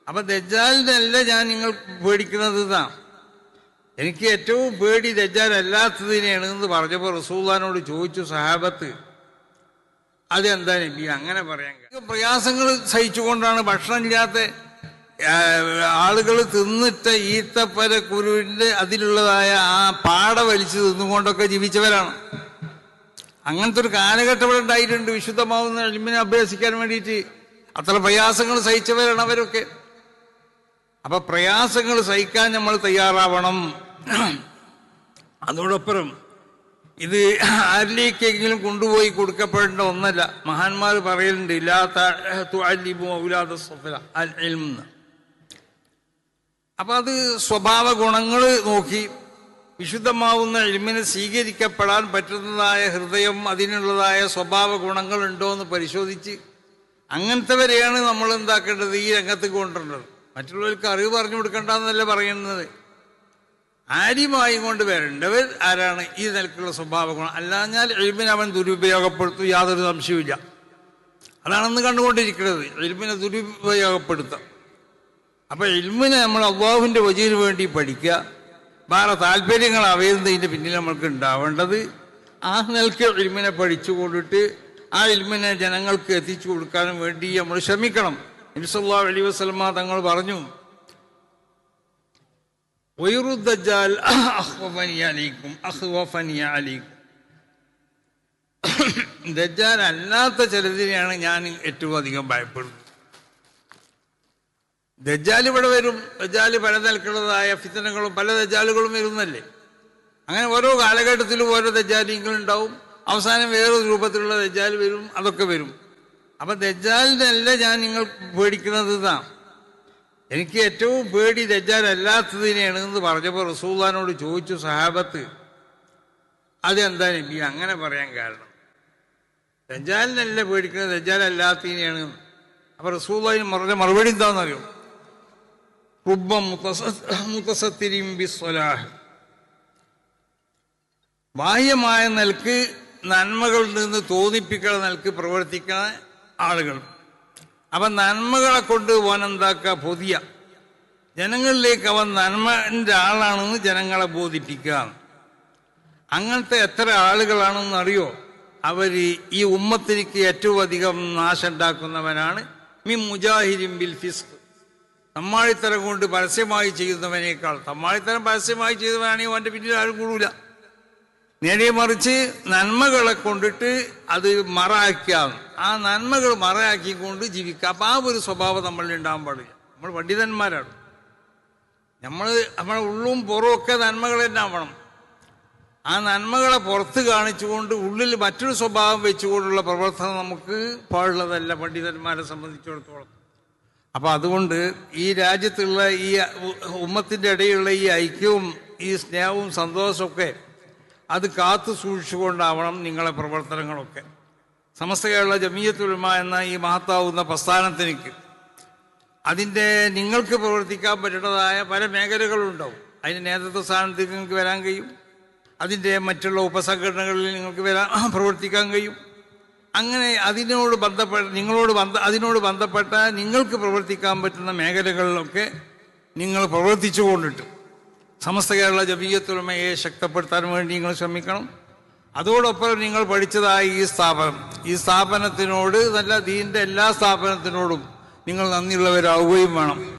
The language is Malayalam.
അപ്പൊ ദജ്ജാലിനല്ല ഞാൻ നിങ്ങൾ പേടിക്കുന്നത് ഇതാ. എനിക്ക് ഏറ്റവും പേടി ദജ്ജാൽ അല്ലാത്തതിനെയാണ് എന്ന് പറഞ്ഞപ്പോൾ റസൂലുള്ളാഹിനോട് ചോദിച്ചു സഹാബത്ത്, അതെന്താ നബി അങ്ങനെ പറയാൻ? പ്രയാസങ്ങൾ സഹിച്ചുകൊണ്ടാണ് ഭക്ഷണം ഇല്ലാത്ത ആളുകൾ തിന്നിട്ട ഈത്തപ്പര കുരുവിന്റെ അതിലുള്ളതായ ആ പാട വലിച്ചു തിന്നുകൊണ്ടൊക്കെ ജീവിച്ചവരാണ്. അങ്ങനത്തെ ഒരു കാലഘട്ടം ഇവിടെ ഉണ്ടായിട്ടുണ്ട്. വിശുദ്ധമാവുന്ന ഇൽമിനെ അഭ്യസിക്കാൻ വേണ്ടിയിട്ട് അത്ര പ്രയാസങ്ങൾ സഹിച്ചവരാണ് അവരൊക്കെ. അപ്പൊ പ്രയാസങ്ങൾ സഹിക്കാൻ നമ്മൾ തയ്യാറാവണം. അതോടൊപ്പം ഇത് ആരിലേക്കെങ്കിലും കൊണ്ടുപോയി കൊടുക്കപ്പെടേണ്ട ഒന്നല്ല. മഹാന്മാർ പറയലുണ്ട് അപ്പൊ അത് സ്വഭാവ ഗുണങ്ങൾ നോക്കി വിശുദ്ധമാവുന്ന ഇൽമിനെ സ്വീകരിക്കപ്പെടാൻ പറ്റുന്നതായ ഹൃദയം, അതിനുള്ളതായ സ്വഭാവ ഗുണങ്ങൾ ഉണ്ടോ എന്ന് പരിശോധിച്ച് അങ്ങനത്തെവരെയാണ് നമ്മൾ എന്താക്കേണ്ടത്, ഈ രംഗത്ത് കൊണ്ടുവരേണ്ടത്. മറ്റുള്ളവർക്ക് അറിവ് പറഞ്ഞു കൊടുക്കണ്ടെന്നല്ല പറയുന്നത്. ആര്യമായി കൊണ്ട് വരേണ്ടവർ ആരാണ്? ഈ നിലക്കുള്ള സ്വഭാവ ഗുണം. അല്ലാഞ്ഞാൽ ഇൽമിനെ അവൻ ദുരുപയോഗപ്പെടുത്തും, യാതൊരു സംശയവുമില്ല. അതാണെന്ന് കണ്ടുകൊണ്ടിരിക്കുന്നത്, ഇൽമിനെ ദുരുപയോഗപ്പെടുത്താം. അപ്പൊ ഇൽമിനെ നമ്മൾ അല്ലാഹുവിന്റെ വജീന് വേണ്ടി പഠിക്കുക. വേറെ താല്പര്യങ്ങൾ അവയുന്നതിന്റെ പിന്നിൽ നമ്മൾക്ക് ഉണ്ടാവേണ്ടത് ആ നിലക്ക് ഇൽമിനെ പഠിച്ചുകൊണ്ടിട്ട് ആ ഇൽമിനെ ജനങ്ങൾക്ക് എത്തിച്ചു കൊടുക്കാനും വേണ്ടി നമ്മൾ ശ്രമിക്കണം. നബി സല്ലല്ലാഹു അലൈഹി വസല്ലം തങ്ങൾ പറഞ്ഞു, ദജ്ജാൽ ദജ്ജാൽ അല്ലാത്ത ചിലതിനെയാണ് ഞാൻ ഏറ്റവും അധികം ഭയപ്പെടുന്നത്. ദജ്ജാൽ ഇവിടെ വരും. ദജ്ജാൽ പല നിലക്കുള്ളതായ ഫിത്നകളും പല ദജ്ജാലുകളും വരുന്നല്ലേ. അങ്ങനെ ഓരോ കാലഘട്ടത്തിലും ഓരോ ദജ്ജാലിങ്ങളുണ്ടാവും. അവസാനം വേറൊരു രൂപത്തിലുള്ള ദജ്ജാൽ വരും, അതൊക്കെ വരും. അപ്പൊ ദജ്ജാലിനല്ല ഞാൻ നിങ്ങൾ പേടിക്കുന്നത് ഇതാ. എനിക്ക് ഏറ്റവും പേടി ദജ്ജാൽ അല്ലാത്തതിനെയാണ് എന്ന് പറഞ്ഞപ്പോൾ റസൂലുള്ളാഹിനോട് ചോദിച്ചു സഹാബത്ത്, അതെന്താ നബി അങ്ങനെ പറയാൻ കാരണം? ദജ്ജാലിനല്ല പേടിക്കുന്നത്, ദജ്ജാൽ അല്ലാത്തതിനെയാണ്. അപ്പൊ റസൂലുള്ളാഹി പറഞ്ഞ മറുപടി എന്താണെന്നറിയോ? റുബ്ബ മുതസത്തിരിൻ ബിസ്സലാഹ്, ബാഹ്യമായ നിലക്ക് നന്മകളിൽ നിന്ന് തോന്നിപ്പിക്കുന്ന നിലക്ക് പ്രവർത്തിക്കുന്ന ആളുകൾ. അപ്പൊ നന്മകളെ കൊണ്ട് അവൻ എന്താക്കുക? പൊതിയ ജനങ്ങളിലേക്ക് അവൻ നന്മന്റെ ആളാണെന്ന് ജനങ്ങളെ ബോധിപ്പിക്കുക. അങ്ങനത്തെ എത്ര ആളുകളാണെന്ന് അറിയോ? അവര് ഈ ഉമ്മത്തിലേക്ക് ഏറ്റവും അധികം നാശം ഉണ്ടാക്കുന്നവനാണ് മിൻ മുജാഹിരിൻ ബിൽ ഫിസ്ഖ്, തമ്മാടിത്തരം കൊണ്ട് പരസ്യമായി ചെയ്യുന്നവനേക്കാൾ. തമ്മാടിത്തരം പരസ്യമായി ചെയ്തവനാണെങ്കിൽ അവന്റെ പിന്നിൽ ആരും കൂടൂല. നേടിയ മറിച്ച് നന്മകളെ കൊണ്ടിട്ട് അത് മറയാക്കാം, ആ നന്മകൾ മറയാക്കിക്കൊണ്ട് ജീവിക്കാം. അപ്പൊ ആ ഒരു സ്വഭാവം നമ്മളിൽ ഉണ്ടാകാൻ പാടില്ല. നമ്മൾ പണ്ഡിതന്മാരാണ്. നമ്മളെ ഉള്ളും പുറവും ഒക്കെ നന്മകൾ തന്നെ ആവണം. ആ നന്മകളെ പുറത്ത് കാണിച്ചുകൊണ്ട് ഉള്ളിൽ മറ്റൊരു സ്വഭാവം വെച്ചുകൊണ്ടുള്ള പ്രവർത്തനം നമുക്ക് പാടുള്ളതല്ല പണ്ഡിതന്മാരെ സംബന്ധിച്ചിടത്തോളം. അപ്പൊ അതുകൊണ്ട് ഈ രാജ്യത്തുള്ള ഈ ഉമ്മത്തിന്റെ ഇടയിലുള്ള ഈ ഐക്യവും ഈ സ്നേഹവും സന്തോഷമൊക്കെ അത് കാത്തു സൂക്ഷിച്ചുകൊണ്ടാവണം നിങ്ങളെ പ്രവർത്തനങ്ങളൊക്കെ. സമസ്ത കേരള ജമിയത്തുൽ ഉലമ എന്ന ഈ മഹത്താവുന്ന പ്രസ്ഥാനത്തിലേക്ക് അതിൻ്റെ നിങ്ങൾക്ക് പ്രവർത്തിക്കാൻ പറ്റുന്നതായ പല മേഖലകളുണ്ടാവും. അതിന് നേതൃത്വ സ്ഥാനത്തേക്ക് നിങ്ങൾക്ക് വരാൻ കഴിയും. അതിൻ്റെ മറ്റുള്ള ഉപസംഘടനകളിൽ നിങ്ങൾക്ക് പ്രവർത്തിക്കാൻ കഴിയും. അങ്ങനെ അതിനോട് ബന്ധപ്പെട്ട നിങ്ങൾക്ക് പ്രവർത്തിക്കാൻ പറ്റുന്ന മേഖലകളിലൊക്കെ നിങ്ങൾ പ്രവർത്തിച്ചു കൊണ്ടിട്ട് സമസ്ത കേരള ജമിയത്തുൽ ഉലമയെ ശക്തിപ്പെടുത്താൻ വേണ്ടി നിങ്ങൾ ശ്രമിക്കണം. അതോടൊപ്പം നിങ്ങൾ പഠിച്ചതായ ഈ സ്ഥാപനത്തിനോട് നല്ല ദീനിന്റെ എല്ലാ സ്ഥാപനത്തിനോടും നിങ്ങൾ നന്ദിയുള്ളവരാവുകയും വേണം.